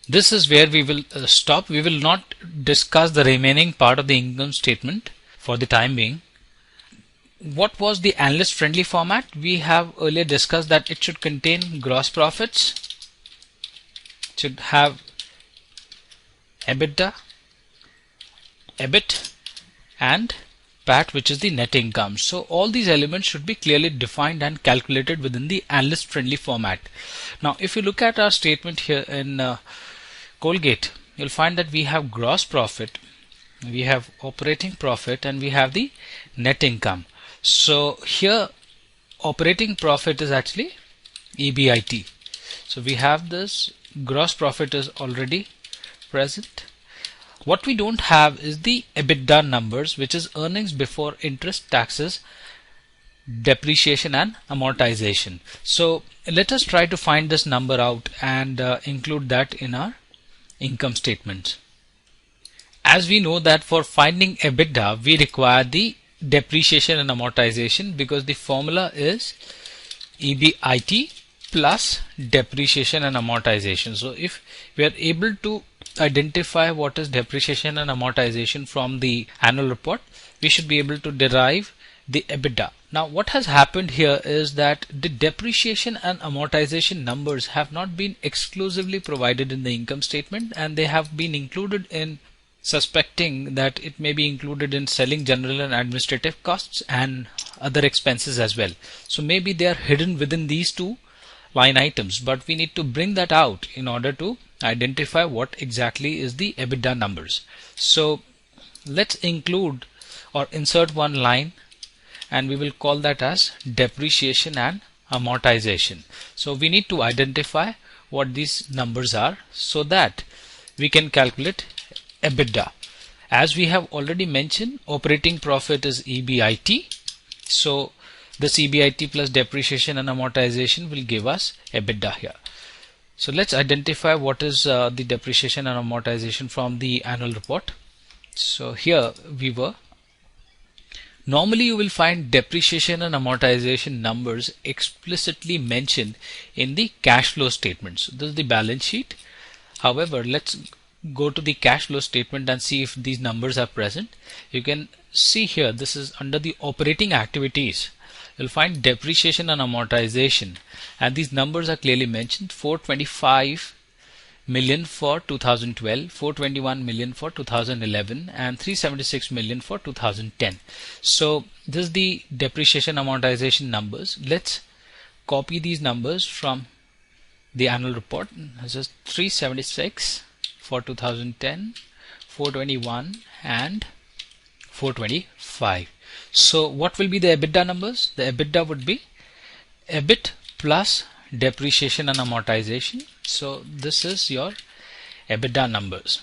This is where we will stop. We will not discuss the remaining part of the income statement for the time being. What was the analyst friendly format? We have earlier discussed that it should contain gross profits, should have EBITDA, EBIT, and PAT, which is the net income. So all these elements should be clearly defined and calculated within the analyst friendly format. Now if you look at our statement here in Colgate, you'll find that we have gross profit, we have operating profit, and we have the net income. So here operating profit is actually EBIT. So we have this gross profit is already present. What we don't have is the EBITDA numbers, which is earnings before interest, taxes, depreciation and amortization. So let us try to find this number out and include that in our income statement. As we know that for finding EBITDA we require the depreciation and amortization, because the formula is EBIT plus depreciation and amortization. So if we are able to identify what is depreciation and amortization from the annual report, we should be able to derive the EBITDA. Now what has happened here is that the depreciation and amortization numbers have not been exclusively provided in the income statement, and they have been included in suspecting that it may be included in selling, general and administrative costs and other expenses as well. So maybe they are hidden within these two line items, but we need to bring that out in order to identify what exactly is the EBITDA numbers. So let's include or insert one line, and we will call that as depreciation and amortization. So we need to identify what these numbers are so that we can calculate EBITDA. As we have already mentioned, operating profit is EBIT. So this EBIT plus depreciation and amortization will give us EBITDA here. So let's identify what is the depreciation and amortization from the annual report. So here we were. Normally you will find depreciation and amortization numbers explicitly mentioned in the cash flow statement. So this is the balance sheet. However, let's go to the cash flow statement and see if these numbers are present. You can see here, this is under the operating activities. You'll find depreciation and amortization, and these numbers are clearly mentioned: 425 million for 2012, 421 million for 2011, and 376 million for 2010. So this is the depreciation amortization numbers. Let's copy these numbers from the annual report. This is 376 for 2010, 421 and 425. So what will be the EBITDA numbers? The EBITDA would be EBIT plus depreciation and amortization. So this is your EBITDA numbers.